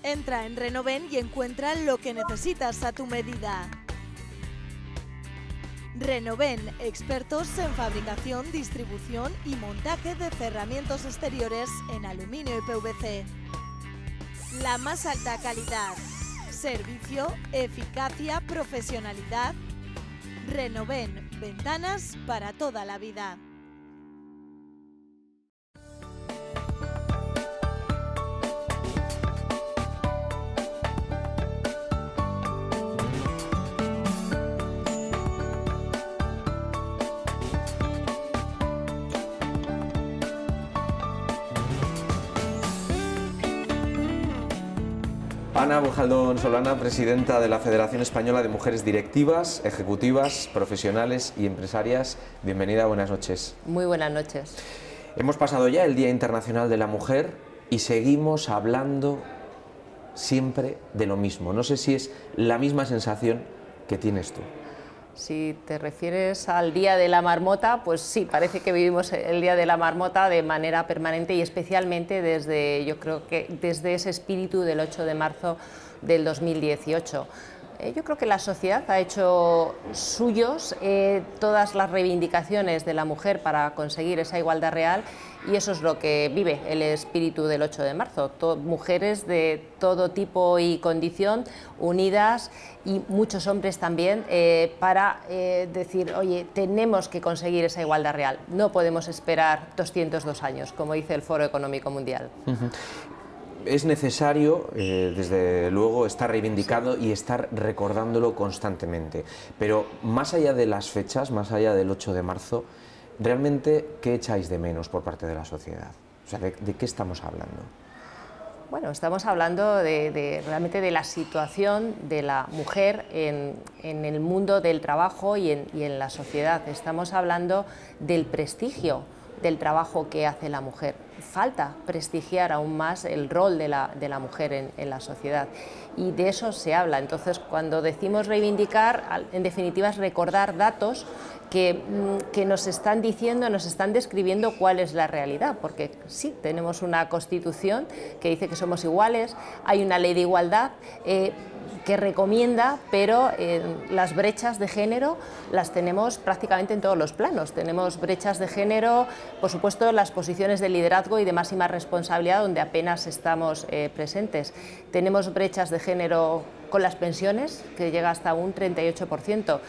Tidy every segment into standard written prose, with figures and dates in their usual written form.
Entra en Renoven y encuentra lo que necesitas a tu medida. Renoven, expertos en fabricación, distribución y montaje de cerramientos exteriores en aluminio y PVC. La más alta calidad, servicio, eficacia, profesionalidad. Renoven, ventanas para toda la vida. Ana Bujaldón Solana, presidenta de la Federación Española de Mujeres Directivas, Ejecutivas, Profesionales y Empresarias. Bienvenida, buenas noches. Muy buenas noches. Hemos pasado ya el Día Internacional de la Mujer y seguimos hablando siempre de lo mismo. No sé si es la misma sensación que tienes tú. Si te refieres al Día de la Marmota, pues sí, parece que vivimos el Día de la Marmota de manera permanente y especialmente desde, yo creo que desde ese espíritu del 8 de marzo del 2018. Yo creo que la sociedad ha hecho suyos todas las reivindicaciones de la mujer para conseguir esa igualdad real y eso es lo que vive el espíritu del 8 de marzo. Mujeres de todo tipo y condición unidas y muchos hombres también para decir, oye, tenemos que conseguir esa igualdad real. No podemos esperar 202 años, como dice el Foro Económico Mundial. Es necesario, desde luego, estar reivindicando y estar recordándolo constantemente. Pero más allá de las fechas, más allá del 8 de marzo, ¿realmente qué echáis de menos por parte de la sociedad? O sea, ¿de qué estamos hablando? Bueno, estamos hablando realmente de la situación de la mujer en el mundo del trabajo y en la sociedad. Estamos hablando del prestigio del trabajo que hace la mujer. Falta prestigiar aún más el rol de la mujer en la sociedad y de eso se habla. Entonces, cuando decimos reivindicar, en definitiva es recordar datos que nos están diciendo, nos están describiendo cuál es la realidad, porque sí, tenemos una Constitución que dice que somos iguales, hay una ley de igualdad que recomienda, pero las brechas de género las tenemos prácticamente en todos los planos. Tenemos brechas de género, por supuesto, en las posiciones de liderazgo y de máxima responsabilidad, donde apenas estamos presentes. Tenemos brechas de género con las pensiones, que llega hasta un 38%.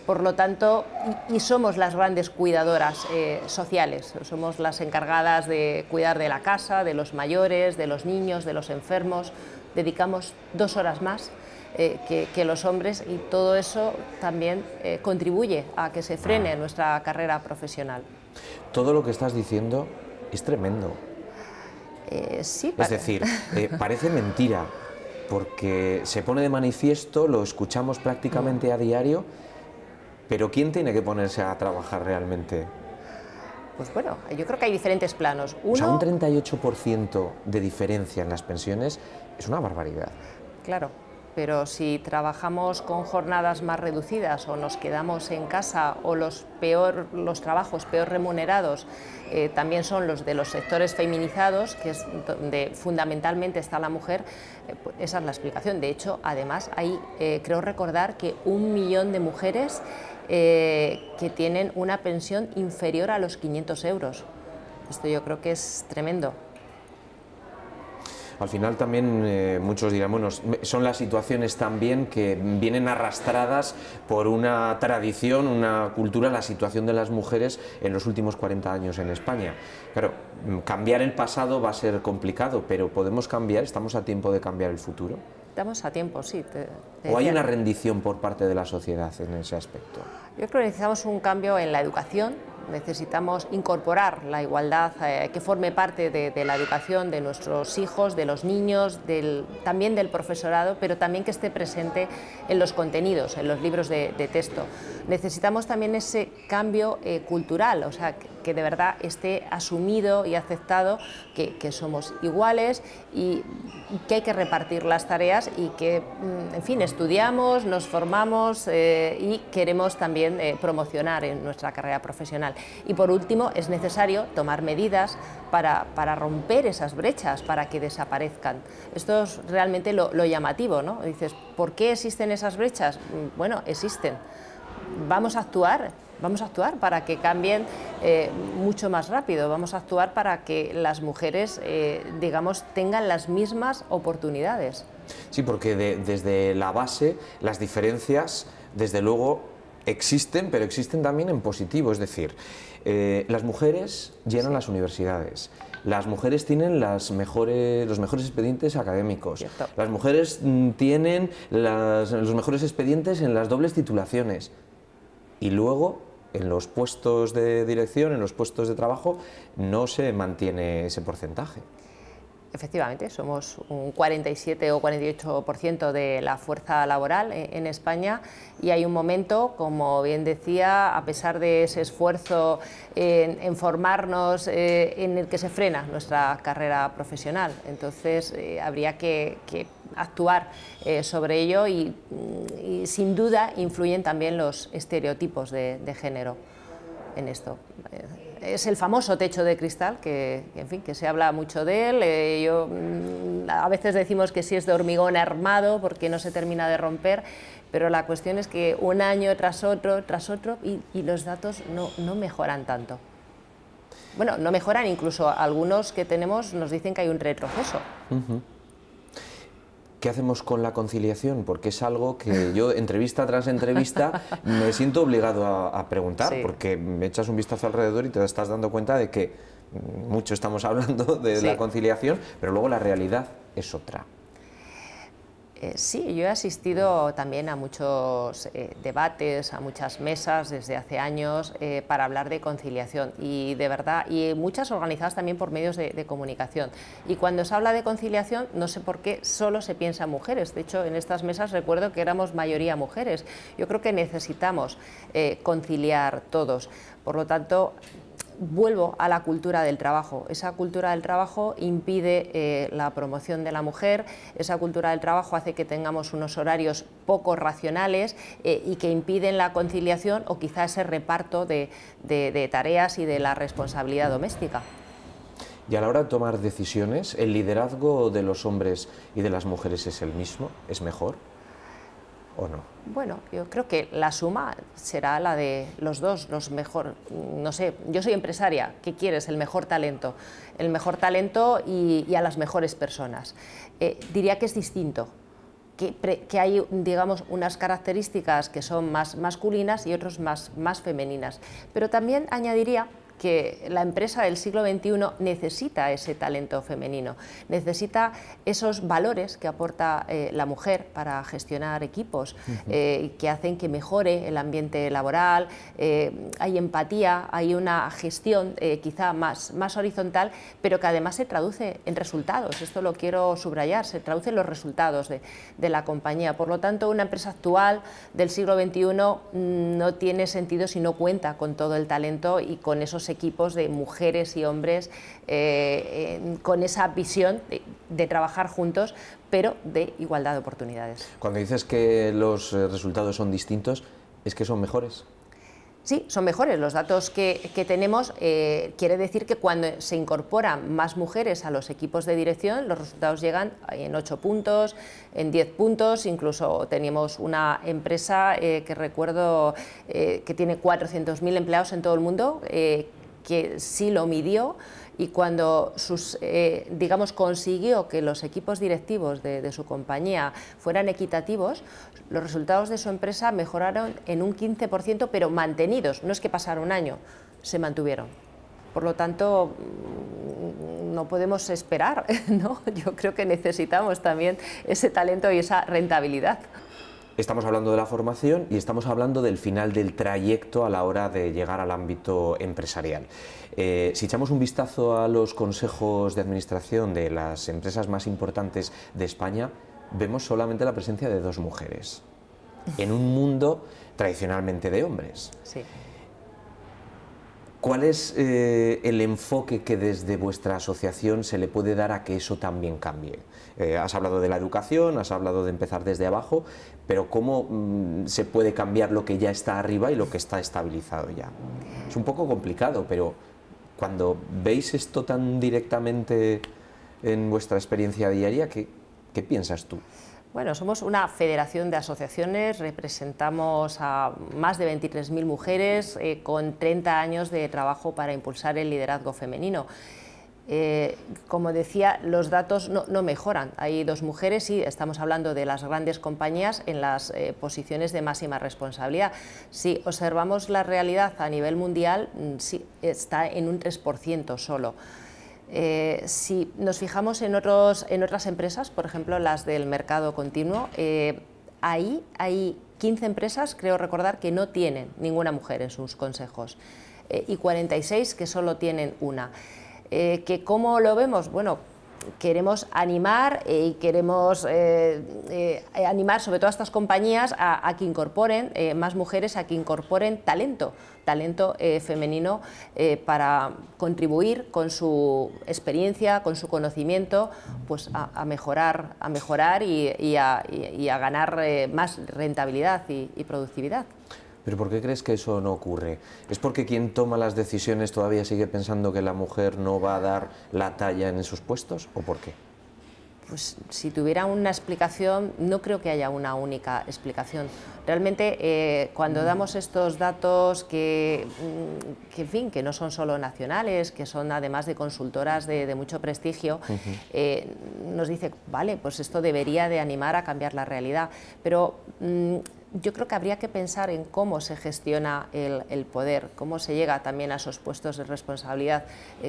Por lo tanto, y somos las grandes cuidadoras sociales, somos las encargadas de cuidar de la casa, de los mayores, de los niños, de los enfermos. Dedicamos 2 horas más que los hombres y todo eso también contribuye a que se frene nuestra carrera profesional. Todo lo que estás diciendo es tremendo. Sí, es decir, parece mentira, porque se pone de manifiesto, lo escuchamos prácticamente a diario, pero ¿quién tiene que ponerse a trabajar realmente? Pues bueno, yo creo que hay diferentes planos. O sea, un 38% de diferencia en las pensiones es una barbaridad. Claro, pero si trabajamos con jornadas más reducidas o nos quedamos en casa o los trabajos peor remunerados también son los de los sectores feminizados, que es donde fundamentalmente está la mujer, pues esa es la explicación. De hecho, además, hay, creo recordar que 1 millón de mujeres que tienen una pensión inferior a los 500 euros. Esto yo creo que es tremendo. Al final también muchos dirán, bueno, son las situaciones también que vienen arrastradas por una tradición, una cultura, la situación de las mujeres en los últimos 40 años en España. Claro, cambiar el pasado va a ser complicado, pero ¿podemos cambiar? ¿Estamos a tiempo de cambiar el futuro? Estamos a tiempo, sí. ¿O hay una rendición por parte de la sociedad en ese aspecto? Yo creo que necesitamos un cambio en la educación, necesitamos incorporar la igualdad que forme parte de la educación de nuestros hijos, de los niños, también del profesorado, pero también que esté presente en los contenidos, en los libros de texto. Necesitamos también ese cambio cultural, o sea, que de verdad esté asumido y aceptado que somos iguales y que hay que repartir las tareas y que, en fin, estudiamos, nos formamos y queremos también promocionar en nuestra carrera profesional. Y por último, es necesario tomar medidas para romper esas brechas, para que desaparezcan. Esto es realmente lo llamativo, ¿no? Dices, ¿por qué existen esas brechas? Bueno, existen. Vamos a actuar para que cambien mucho más rápido, vamos a actuar para que las mujeres, digamos, tengan las mismas oportunidades. Sí, porque desde la base las diferencias, desde luego, existen, pero existen también en positivo, es decir, las mujeres llenan las universidades, las mujeres tienen los mejores expedientes académicos, Cierto. Las mujeres tienen los mejores expedientes en las dobles titulaciones y luego en los puestos de dirección, en los puestos de trabajo, no se mantiene ese porcentaje. Efectivamente, somos un 47 o 48% de la fuerza laboral en España y hay un momento, como bien decía, a pesar de ese esfuerzo en formarnos, en el que se frena nuestra carrera profesional. Entonces, habría que actuar sobre ello y sin duda influyen también los estereotipos de género en esto. Es el famoso techo de cristal, en fin, que se habla mucho de él. A veces decimos que sí es de hormigón armado porque no se termina de romper, pero la cuestión es que un año tras otro y los datos no mejoran tanto. Bueno, no mejoran, incluso algunos que tenemos nos dicen que hay un retroceso. ¿Qué hacemos con la conciliación? Porque es algo que yo, entrevista tras entrevista, me siento obligado a preguntar, Sí. porque me echas un vistazo alrededor y te estás dando cuenta de que mucho estamos hablando de Sí. la conciliación, pero luego la realidad es otra. Sí, yo he asistido también a muchos debates, a muchas mesas desde hace años para hablar de conciliación y de verdad, y muchas organizadas también por medios de comunicación. Y cuando se habla de conciliación, no sé por qué solo se piensa en mujeres. De hecho, en estas mesas recuerdo que éramos mayoría mujeres. Yo creo que necesitamos conciliar todos. Por lo tanto, vuelvo a la cultura del trabajo. Esa cultura del trabajo impide la promoción de la mujer, esa cultura del trabajo hace que tengamos unos horarios poco racionales y que impiden la conciliación o quizá ese reparto de tareas y de la responsabilidad doméstica. Y a la hora de tomar decisiones, ¿el liderazgo de los hombres y de las mujeres es el mismo? ¿Es mejor o no? Bueno, yo creo que la suma será la de los dos, los mejor, no sé, yo soy empresaria, ¿qué quieres? El mejor talento y a las mejores personas. Diría que es distinto, que hay, digamos, unas características que son más masculinas y otras más femeninas, pero también añadiría que la empresa del siglo XXI necesita ese talento femenino, necesita esos valores que aporta la mujer para gestionar equipos, que hacen que mejore el ambiente laboral, hay empatía, hay una gestión quizá más horizontal, pero que además se traduce en resultados, esto lo quiero subrayar, se traduce en los resultados de la compañía. Por lo tanto, una empresa actual del siglo XXI no tiene sentido si no cuenta con todo el talento y con esos equipos de mujeres y hombres con esa visión de trabajar juntos, pero de igualdad de oportunidades. Cuando dices que los resultados son distintos, ¿es que son mejores? Sí, son mejores. Los datos que tenemos quiere decir que cuando se incorporan más mujeres a los equipos de dirección, los resultados llegan en 8 puntos, en 10 puntos, incluso teníamos una empresa que recuerdo que tiene 400.000 empleados en todo el mundo, que sí lo midió y cuando digamos, consiguió que los equipos directivos de su compañía fueran equitativos, los resultados de su empresa mejoraron en un 15%, pero mantenidos, no es que pasara un año, se mantuvieron. Por lo tanto, no podemos esperar, ¿no? Yo creo que necesitamos también ese talento y esa rentabilidad. Estamos hablando de la formación y estamos hablando del final del trayecto a la hora de llegar al ámbito empresarial. Si echamos un vistazo a los consejos de administración de las empresas más importantes de España, vemos solamente la presencia de 2 mujeres, en un mundo tradicionalmente de hombres. Sí. ¿Cuál es el enfoque que desde vuestra asociación se le puede dar a que eso también cambie? Has hablado de la educación, has hablado de empezar desde abajo, pero ¿cómo se puede cambiar lo que ya está arriba y lo que está estabilizado ya? Es un poco complicado, pero cuando veis esto tan directamente en vuestra experiencia diaria, ¿qué piensas tú? Bueno, somos una federación de asociaciones, representamos a más de 23.000 mujeres con 30 años de trabajo para impulsar el liderazgo femenino. Como decía, los datos no mejoran. Hay 2 mujeres, sí, estamos hablando de las grandes compañías en las posiciones de máxima responsabilidad. Si observamos la realidad a nivel mundial, sí, está en un 3% solo. Si nos fijamos en otras empresas, por ejemplo las del mercado continuo, ahí hay 15 empresas, creo recordar, que no tienen ninguna mujer en sus consejos y 46 que solo tienen una. ¿Que cómo lo vemos? Bueno, queremos animar y queremos animar sobre todo a estas compañías a que incorporen más mujeres, a que incorporen talento femenino para contribuir con su experiencia, con su conocimiento, pues a mejorar y a ganar más rentabilidad y productividad. ¿Pero por qué crees que eso no ocurre? ¿Es porque quien toma las decisiones todavía sigue pensando que la mujer no va a dar la talla en esos puestos? ¿O por qué? Pues si tuviera una explicación, no creo que haya una única explicación. Realmente, cuando damos estos datos en fin, que no son solo nacionales, que son además de consultoras de mucho prestigio, nos dice, vale, pues esto debería de animar a cambiar la realidad. Pero yo creo que habría que pensar en cómo se gestiona el poder, cómo se llega también a esos puestos de responsabilidad,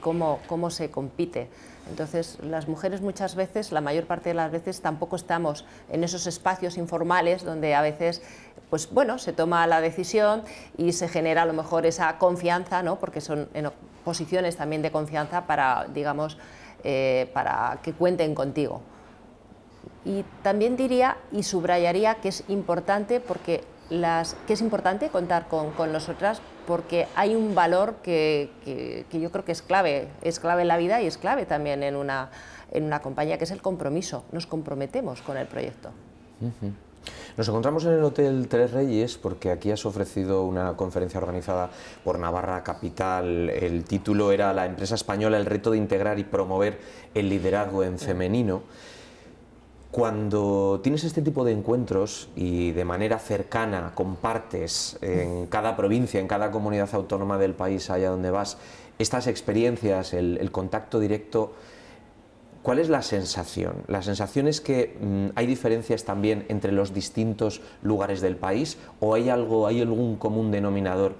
cómo se compite. Entonces, las mujeres muchas veces, la mayor parte de las veces, tampoco estamos en esos espacios informales donde a veces, pues bueno, se toma la decisión y se genera a lo mejor esa confianza, ¿no? Porque son en posiciones también de confianza para, digamos, para que cuenten contigo. Y también diría y subrayaría que es importante contar con nosotras, porque hay un valor que yo creo que es clave en la vida y es clave también en una compañía, que es el compromiso. Nos comprometemos con el proyecto. Nos encontramos en el Hotel Tres Reyes porque aquí has ofrecido una conferencia organizada por Navarra Capital. El título era La empresa española, el reto de integrar y promover el liderazgo en femenino. Cuando tienes este tipo de encuentros y de manera cercana compartes en cada provincia, en cada comunidad autónoma del país allá donde vas, estas experiencias, el contacto directo, ¿cuál es la sensación? ¿La sensación es que hay diferencias también entre los distintos lugares del país o hay algún común denominador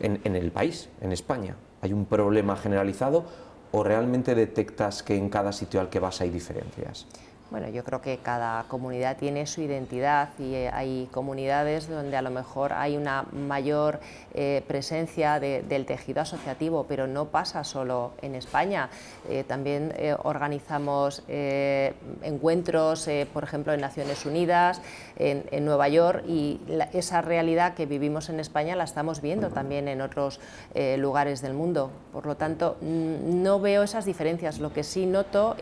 en el país, en España? ¿Hay un problema generalizado? ¿O realmente detectas que en cada sitio al que vas hay diferencias? Bueno, yo creo que cada comunidad tiene su identidad y hay comunidades donde a lo mejor hay una mayor presencia del tejido asociativo, pero no pasa solo en España. También organizamos encuentros, por ejemplo, en Naciones Unidas, en Nueva York, y esa realidad que vivimos en España la estamos viendo también en otros lugares del mundo. Por lo tanto, no veo esas diferencias. Lo que sí noto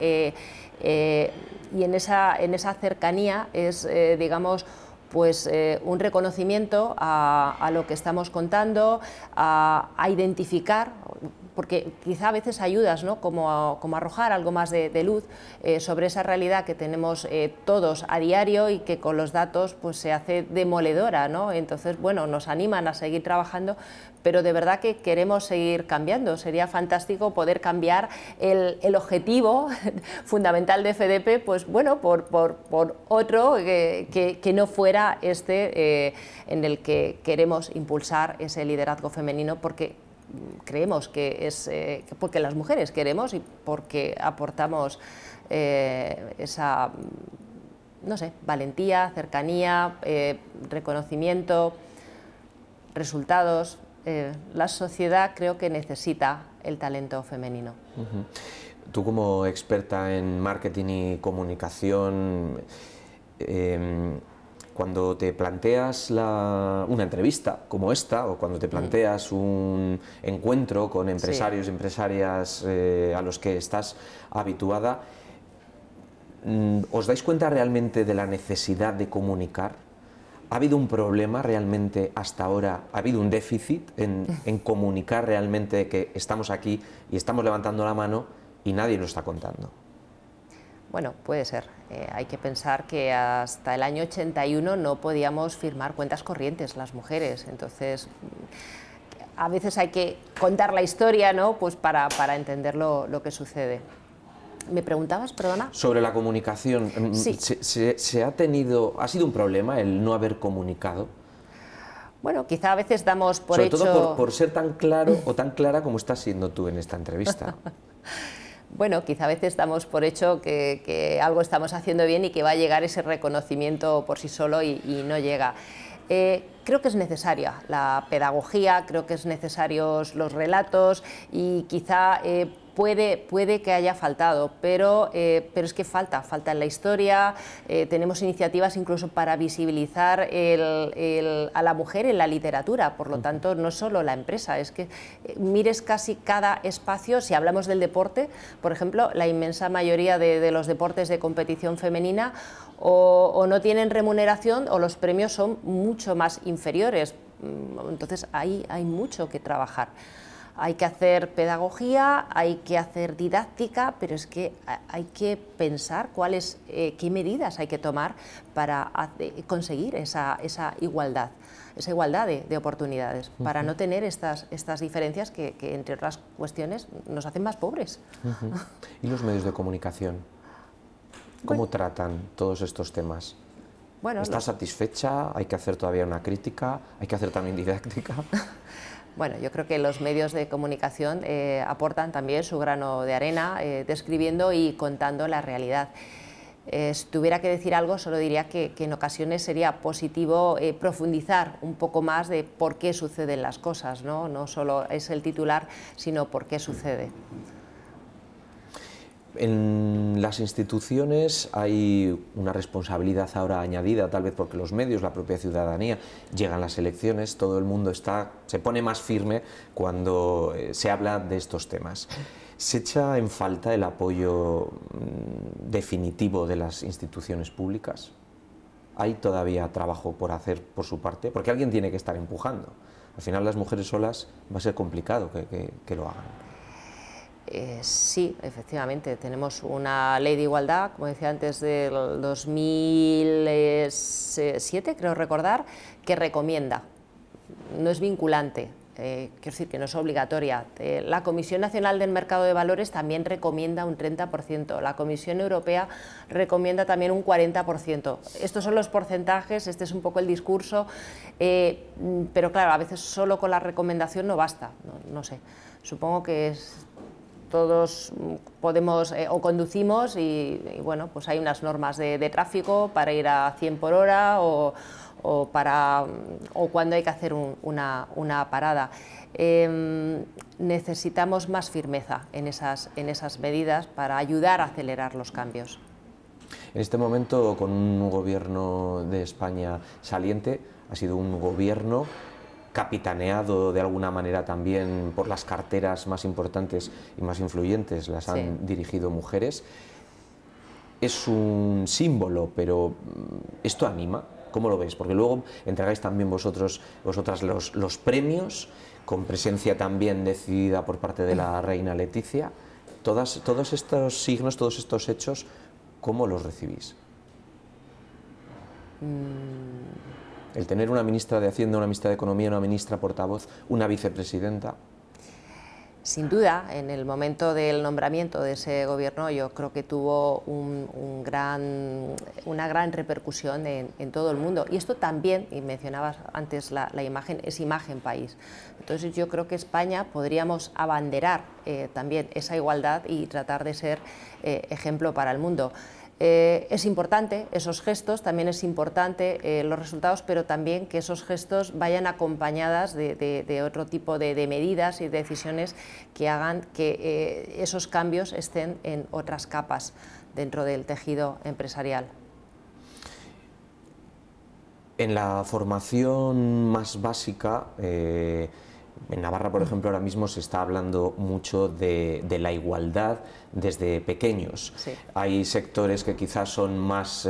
y en esa cercanía es, digamos, pues un reconocimiento a lo que estamos contando, a identificar, porque quizá a veces ayudas, ¿no? como a arrojar algo más de luz sobre esa realidad que tenemos todos a diario y que con los datos pues se hace demoledora, ¿no? Entonces, bueno, nos animan a seguir trabajando, pero de verdad que queremos seguir cambiando. Sería fantástico poder cambiar el objetivo fundamental de FDP, pues bueno, por otro que no fuera este en el que queremos impulsar ese liderazgo femenino, porque creemos que es porque las mujeres queremos y porque aportamos esa, no sé, valentía, cercanía, reconocimiento, resultados. La sociedad creo que necesita el talento femenino. Tú, como experta en marketing y comunicación, cuando te planteas una entrevista como esta, o cuando te planteas un encuentro con empresarios y empresarias a los que estás habituada, ¿os dais cuenta realmente de la necesidad de comunicar? ¿Ha habido un problema realmente hasta ahora? ¿Ha habido un déficit en comunicar realmente que estamos aquí y estamos levantando la mano y nadie lo está contando? Bueno, puede ser. Hay que pensar que hasta el año 81 no podíamos firmar cuentas corrientes las mujeres. Entonces, a veces hay que contar la historia, ¿no? Pues para entender lo que sucede. ¿Me preguntabas, perdona? Sobre la comunicación, sí. ¿Ha sido un problema el no haber comunicado? Bueno, quizá a veces damos por Sobre hecho... Sobre todo por ser tan claro o tan clara como estás siendo tú en esta entrevista. Bueno, quizá a veces damos por hecho que algo estamos haciendo bien y que va a llegar ese reconocimiento por sí solo y no llega. Creo que es necesaria la pedagogía, creo que es necesarios los relatos y quizá puede que haya faltado, pero es que falta en la historia. Tenemos iniciativas incluso para visibilizar a la mujer en la literatura, por lo tanto no solo la empresa, es que mires casi cada espacio. Si hablamos del deporte, por ejemplo, la inmensa mayoría de los deportes de competición femenina o no tienen remuneración o los premios son mucho más inferiores, entonces hay mucho que trabajar. Hay que hacer pedagogía, hay que hacer didáctica, pero es que hay que pensar qué medidas hay que tomar para conseguir esa igualdad de oportunidades, para no tener estas diferencias que, entre otras cuestiones, nos hacen más pobres. ¿Y los medios de comunicación? ¿Cómo tratan todos estos temas? Bueno, ¿Estás satisfecha? ¿Hay que hacer todavía una crítica? ¿Hay que hacer también didáctica? Bueno, yo creo que los medios de comunicación aportan también su grano de arena, describiendo y contando la realidad. Si tuviera que decir algo, solo diría que en ocasiones sería positivo profundizar un poco más de por qué suceden las cosas, ¿no? No solo es el titular, sino por qué sucede. En las instituciones hay una responsabilidad ahora añadida, tal vez porque los medios, la propia ciudadanía, llegan las elecciones, todo el mundo se pone más firme cuando se habla de estos temas. ¿Se echa en falta el apoyo definitivo de las instituciones públicas? ¿Hay todavía trabajo por hacer por su parte? Porque alguien tiene que estar empujando. Al final las mujeres solas va a ser complicado que lo hagan. Sí, efectivamente, tenemos una ley de igualdad, como decía antes, del 2007, creo recordar, que recomienda, no es vinculante, quiero decir que no es obligatoria. La Comisión Nacional del Mercado de Valores también recomienda un 30%, la Comisión Europea recomienda también un 40%. Estos son los porcentajes, este es un poco el discurso, pero claro, a veces solo con la recomendación no basta, no sé, supongo que todos podemos o conducimos y bueno, pues hay unas normas de tráfico para ir a 100 por hora o cuando hay que hacer una parada. Necesitamos más firmeza en esas medidas para ayudar a acelerar los cambios. En este momento, con un gobierno de España saliente, ha sido un gobierno capitaneado de alguna manera también por las carteras más importantes y más influyentes, las han dirigido mujeres. Es un símbolo, pero ¿esto anima? ¿Cómo lo ves? Porque luego entregáis también vosotras los premios, con presencia también decidida por parte de la reina Leticia. Todos estos signos, todos estos hechos, ¿cómo los recibís? El tener una ministra de Hacienda, una ministra de Economía, una ministra portavoz, una vicepresidenta. Sin duda, en el momento del nombramiento de ese gobierno yo creo que tuvo una gran repercusión en todo el mundo. Y esto también, y mencionabas antes la imagen, es imagen país. Entonces yo creo que España podríamos abanderar también esa igualdad y tratar de ser ejemplo para el mundo. Es importante esos gestos, también es importante los resultados, pero también que esos gestos vayan acompañadas de otro tipo de medidas y decisiones que hagan que esos cambios estén en otras capas dentro del tejido empresarial. En la formación más básica, en Navarra, por ejemplo, ahora mismo se está hablando mucho de la igualdad desde pequeños. Sí. Hay sectores que quizás son más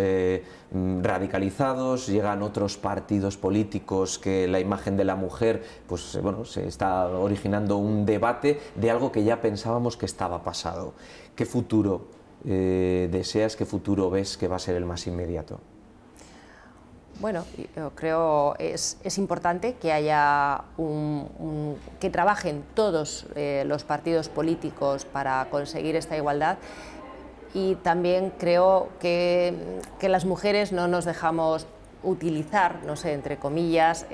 radicalizados, llegan otros partidos políticos que la imagen de la mujer, pues bueno, se está originando un debate de algo que ya pensábamos que estaba pasado. ¿Qué futuro deseas, qué futuro ves que va a ser el más inmediato? Bueno, yo creo es importante que haya que trabajen todos los partidos políticos para conseguir esta igualdad, y también creo que las mujeres no nos dejamos utilizar, no sé, entre comillas,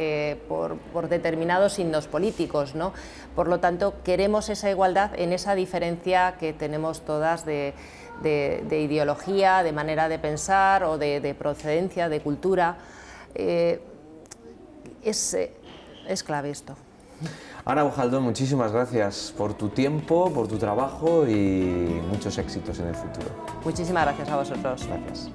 por determinados signos políticos, ¿no? Por lo tanto, queremos esa igualdad en esa diferencia que tenemos todas de ideología, de manera de pensar o de procedencia, de cultura. Es clave esto. Ana Bujaldón, muchísimas gracias por tu tiempo, por tu trabajo y muchos éxitos en el futuro. Muchísimas gracias a vosotros. Gracias.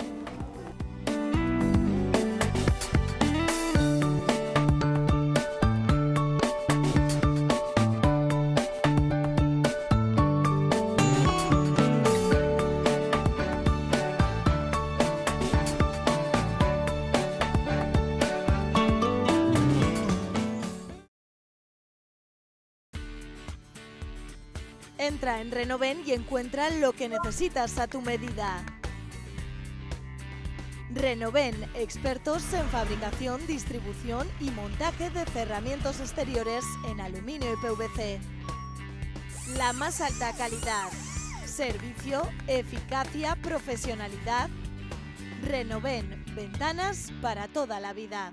Entra en Renoven y encuentra lo que necesitas a tu medida. Renoven, expertos en fabricación, distribución y montaje de cerramientos exteriores en aluminio y PVC. La más alta calidad, servicio, eficacia, profesionalidad. Renoven, ventanas para toda la vida.